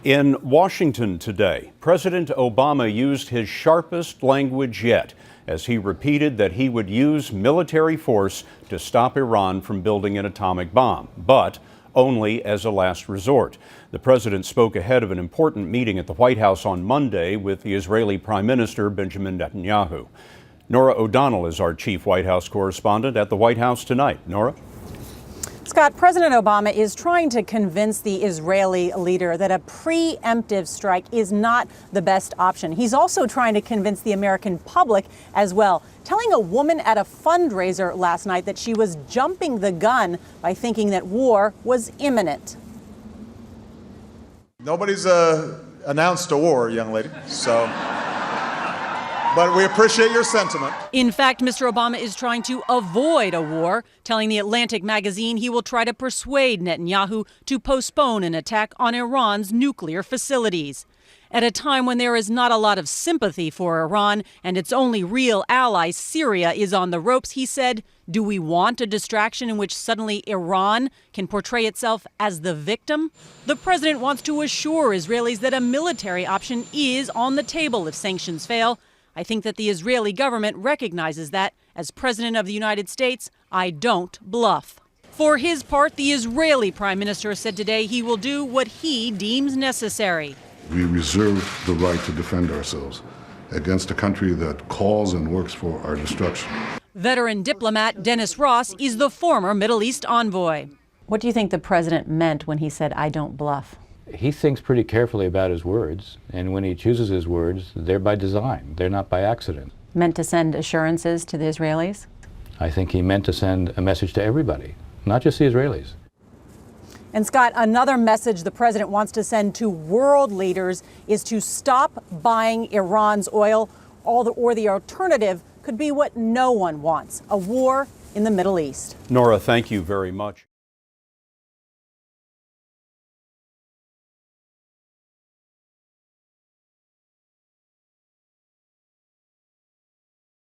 In Washington today, President Obama used his sharpest language yet as he repeated that he would use military force to stop Iran from building an atomic bomb, but only as a last resort. The president spoke ahead of an important meeting at the White House on Monday with the Israeli Prime Minister Benjamin Netanyahu. Norah O'Donnell is our chief White House correspondent at the White House tonight. Norah? Scott, President Obama is trying to convince the Israeli leader that a pre-emptive strike is not the best option. He's also trying to convince the American public as well, telling a woman at a fundraiser last night that she was jumping the gun by thinking that war was imminent. Nobody's announced a war, young lady, so... But we appreciate your sentiment. In fact, Mr. Obama is trying to avoid a war, telling the Atlantic magazine he will try to persuade Netanyahu to postpone an attack on Iran's nuclear facilities. At a time when there is not a lot of sympathy for Iran and its only real ally, Syria, is on the ropes, he said, do we want a distraction in which suddenly Iran can portray itself as the victim? The president wants to assure Israelis that a military option is on the table if sanctions fail. I think that the Israeli government recognizes that. As President of the United States, I don't bluff. For his part, the Israeli Prime Minister said today he will do what he deems necessary. We reserve the right to defend ourselves against a country that calls and works for our destruction. Veteran diplomat Dennis Ross is the former Middle East envoy. What do you think the president meant when he said, I don't bluff? He thinks pretty carefully about his words, and when he chooses his words, they're by design. They're not by accident. Meant to send assurances to the Israelis? I think he meant to send a message to everybody, not just the Israelis. And Scott, another message the president wants to send to world leaders is to stop buying Iran's oil, or the alternative could be what no one wants, a war in the Middle East. Norah, thank you very much.